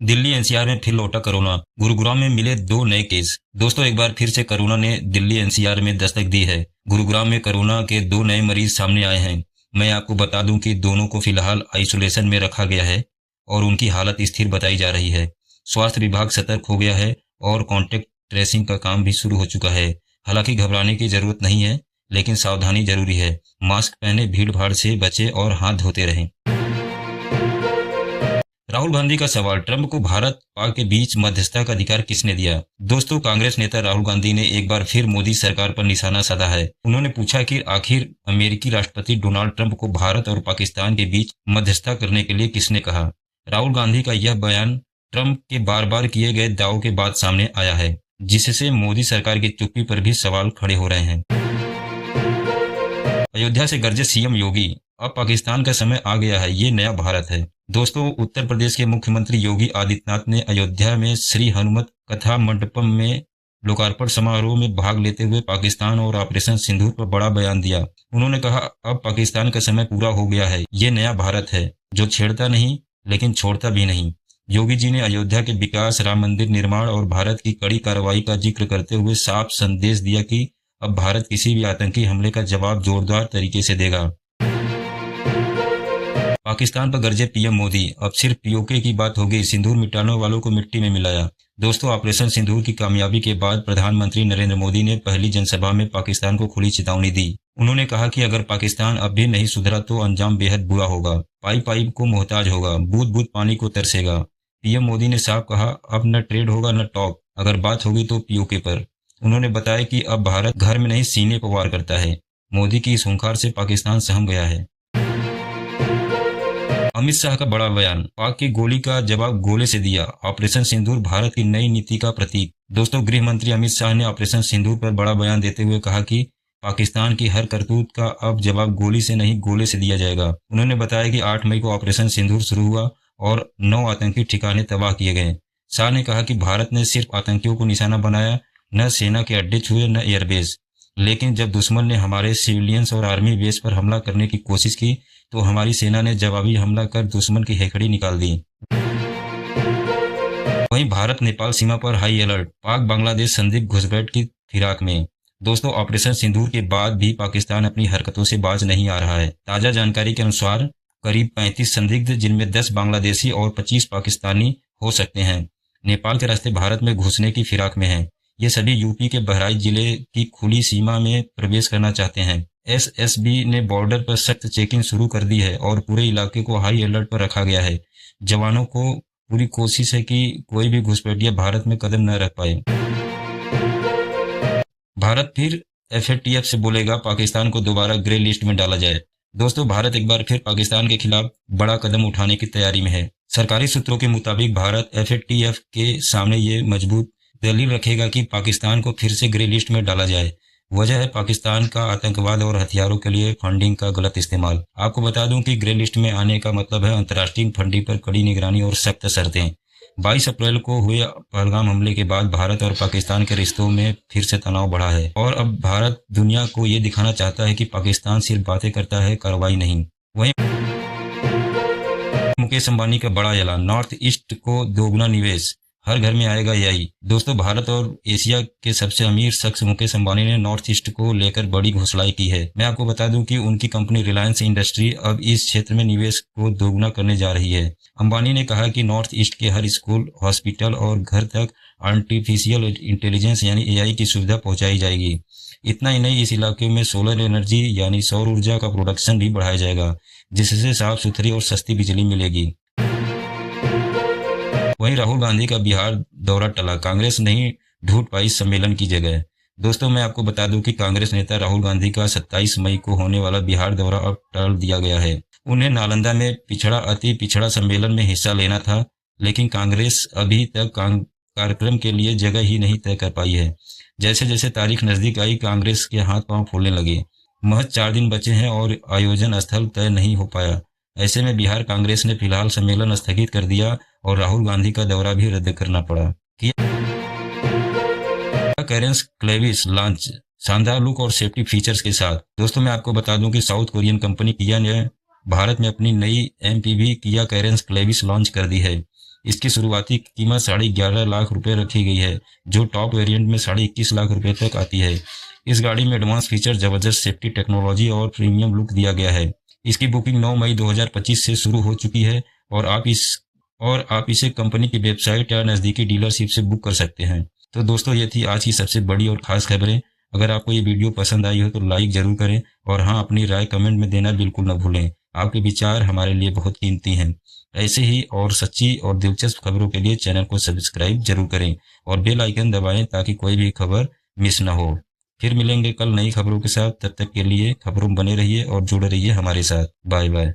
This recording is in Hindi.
दिल्ली एनसीआर में फिर लौटा कोरोना। गुरुग्राम में मिले 2 नए केस। दोस्तों एक बार फिर से कोरोना ने दिल्ली एनसीआर में दस्तक दी है। गुरुग्राम में कोरोना के 2 नए मरीज सामने आए हैं। मैं आपको बता दूं कि दोनों को फिलहाल आइसोलेशन में रखा गया है और उनकी हालत स्थिर बताई जा रही है। स्वास्थ्य विभाग सतर्क हो गया है और कॉन्टेक्ट ट्रेसिंग का काम भी शुरू हो चुका है। हालांकि घबराने की जरूरत नहीं है, लेकिन सावधानी जरूरी है। मास्क पहने, भीड़ भाड़ से बचे और हाथ धोते रहें। राहुल गांधी का सवाल, ट्रंप को भारत पाक के बीच मध्यस्थता का अधिकार किसने दिया? दोस्तों कांग्रेस नेता राहुल गांधी ने एक बार फिर मोदी सरकार पर निशाना साधा है। उन्होंने पूछा कि आखिर अमेरिकी राष्ट्रपति डोनाल्ड ट्रंप को भारत और पाकिस्तान के बीच मध्यस्थता करने के लिए किसने कहा? राहुल गांधी का यह बयान ट्रंप के बार बार किए गए दावों के बाद सामने आया है, जिससे मोदी सरकार की चुप्पी पर भी सवाल खड़े हो रहे हैं। अयोध्या से गरजे सीएम योगी, अब पाकिस्तान का समय आ गया है, ये नया भारत है। दोस्तों उत्तर प्रदेश के मुख्यमंत्री योगी आदित्यनाथ ने अयोध्या में श्री हनुमत कथा मंडपम में लोकार्पण समारोह में भाग लेते हुए पाकिस्तान और ऑपरेशन सिंदूर पर बड़ा बयान दिया। उन्होंने कहा, अब पाकिस्तान का समय पूरा हो गया है, ये नया भारत है जो छेड़ता नहीं लेकिन छोड़ता भी नहीं। योगी जी ने अयोध्या के विकास, राम मंदिर निर्माण और भारत की कड़ी कार्रवाई का जिक्र करते हुए साफ संदेश दिया कि अब भारत किसी भी आतंकी हमले का जवाब जोरदार तरीके से देगा। पाकिस्तान पर गरजे पीएम मोदी, अब सिर्फ पीओके की बात हो गई, सिंदूर मिटाने वालों को मिट्टी में मिलाया। दोस्तों ऑपरेशन सिंदूर की कामयाबी के बाद प्रधानमंत्री नरेंद्र मोदी ने पहली जनसभा में पाकिस्तान को खुली चेतावनी दी। उन्होंने कहा कि अगर पाकिस्तान अब भी नहीं सुधरा तो अंजाम बेहद बुरा होगा। पाइप पाइप को मोहताज होगा, बूंद बूंद पानी को तरसेगा। पीएम मोदी ने साफ कहा, अब न ट्रेड होगा न टॉक, अगर बात होगी तो पीओके पर। उन्होंने बताया कि अब भारत घर में नहीं सीने पर वार करता है। मोदी की इस हुंकार से पाकिस्तान सहम गया है। अमित शाह का बड़ा बयान, पाक की गोली का जवाब गोले से दिया, ऑपरेशन सिंदूर भारत की नई नीति का प्रतीक। दोस्तों गृह मंत्री अमित शाह ने ऑपरेशन सिंदूर पर बड़ा बयान देते हुए कहा कि पाकिस्तान की हर करतूत का अब जवाब गोली से नहीं गोले से दिया जाएगा। उन्होंने बताया कि 8 मई को ऑपरेशन सिंदूर शुरू हुआ और 9 आतंकी ठिकाने तबाह किए गए। शाह ने कहा कि भारत ने सिर्फ आतंकियों को निशाना बनाया, न सेना के अड्डे छुए न एयरबेस, लेकिन जब दुश्मन ने हमारे सिविलियंस और आर्मी बेस पर हमला करने की कोशिश की तो हमारी सेना ने जवाबी हमला कर दुश्मन की हेकड़ी निकाल दी। वहीं भारत नेपाल सीमा पर हाई अलर्ट, पाक बांग्लादेश संदिग्ध घुसपैठ की फिराक में। दोस्तों ऑपरेशन सिंदूर के बाद भी पाकिस्तान अपनी हरकतों से बाज नहीं आ रहा है। ताजा जानकारी के अनुसार करीब 35 संदिग्ध, जिनमें 10 बांग्लादेशी और 25 पाकिस्तानी हो सकते हैं, नेपाल के रास्ते भारत में घुसने की फिराक में हैं। ये सभी यूपी के बहराइच जिले की खुली सीमा में प्रवेश करना चाहते हैं। एसएसबी ने बॉर्डर पर सख्त चेकिंग शुरू कर दी है और पूरे इलाके को हाई अलर्ट पर रखा गया है। जवानों को पूरी कोशिश है कि कोई भी घुसपैठिया भारत में कदम न रख पाए। भारत फिर एफएटीएफ से बोलेगा पाकिस्तान को दोबारा ग्रे लिस्ट में डाला जाए। दोस्तों भारत एक बार फिर पाकिस्तान के खिलाफ बड़ा कदम उठाने की तैयारी में है। सरकारी सूत्रों के मुताबिक भारत एफएटीएफ के सामने ये मजबूत दलील रखेगा कि पाकिस्तान को फिर से ग्रे लिस्ट में डाला जाए। वजह है पाकिस्तान का आतंकवाद और हथियारों के लिए फंडिंग का गलत इस्तेमाल। आपको बता दूं कि ग्रे लिस्ट में आने का मतलब है अंतर्राष्ट्रीय फंडिंग पर कड़ी निगरानी और सख्त शर्तें। 22 अप्रैल को हुए पहलगाम हमले के बाद भारत और पाकिस्तान के रिश्तों में फिर से तनाव बढ़ा है और अब भारत दुनिया को ये दिखाना चाहता है कि पाकिस्तान सिर्फ बातें करता है, कार्रवाई नहीं। वहीं मुकेश अंबानी का बड़ा ऐलान, नॉर्थ ईस्ट को दोगुना निवेश, हर घर में आएगा एआई। दोस्तों भारत और एशिया के सबसे अमीर शख्स मुकेश अंबानी ने नॉर्थ ईस्ट को लेकर बड़ी घोषणाएं की है। मैं आपको बता दूं कि उनकी कंपनी रिलायंस इंडस्ट्री अब इस क्षेत्र में निवेश को दोगुना करने जा रही है। अंबानी ने कहा कि नॉर्थ ईस्ट के हर स्कूल, हॉस्पिटल और घर तक आर्टिफिशियल इंटेलिजेंस यानी एआई की सुविधा पहुंचाई जाएगी। इतना ही नहीं, इस इलाके में सोलर एनर्जी यानी सौर ऊर्जा का प्रोडक्शन भी बढ़ाया जाएगा, जिससे साफ सुथरी और सस्ती बिजली मिलेगी। वहीं राहुल गांधी का बिहार दौरा टला, कांग्रेस नहीं ढूंढ पाई सम्मेलन की जगह। दोस्तों मैं आपको बता दूं कि कांग्रेस नेता राहुल गांधी का 27 मई को होने वाला बिहार दौरा अब टाल दिया गया है। उन्हें नालंदा में अति पिछड़ा सम्मेलन में हिस्सा लेना था, लेकिन कांग्रेस अभी तक कार्यक्रम के लिए जगह ही नहीं तय कर पाई है। जैसे जैसे तारीख नजदीक आई, कांग्रेस के हाथ पांव फूलने लगे। महज 4 दिन बचे हैं और आयोजन स्थल तय नहीं हो पाया। ऐसे में बिहार कांग्रेस ने फिलहाल सम्मेलन स्थगित कर दिया और राहुल गांधी का दौरा भी रद्द करना पड़ा। कैरेंस क्लेविस लॉन्च, शानदार लुक और सेफ्टी फीचर्स के साथ। दोस्तों मैं आपको बता दूं कि साउथ कोरियन कंपनी किया ने भारत में अपनी नई एमपीवी किया कैरेंस क्लेविस लॉन्च कर दी है। इसकी शुरुआती कीमत 11.5 लाख रुपए रखी गई है, जो टॉप वेरिएंट में 21.5 लाख रुपए तक आती है। इस गाड़ी में एडवांस फीचर, जबरदस्त सेफ्टी टेक्नोलॉजी और प्रीमियम लुक दिया गया है। इसकी बुकिंग 9 मई 2025 से शुरू हो चुकी है और आप इसे कंपनी की वेबसाइट या नज़दीकी डीलरशिप से बुक कर सकते हैं। तो दोस्तों, ये थी आज की सबसे बड़ी और खास खबरें। अगर आपको ये वीडियो पसंद आई हो तो लाइक जरूर करें और हाँ, अपनी राय कमेंट में देना बिल्कुल न भूलें। आपके विचार हमारे लिए बहुत कीमती हैं। ऐसे ही और सच्ची और दिलचस्प खबरों के लिए चैनल को सब्सक्राइब जरूर करें और बेल आइकन दबाएं ताकि कोई भी खबर मिस ना हो। फिर मिलेंगे कल नई खबरों के साथ। तब तक के लिए खबरों में बने रहिए और जुड़े रहिए हमारे साथ। Bye bye.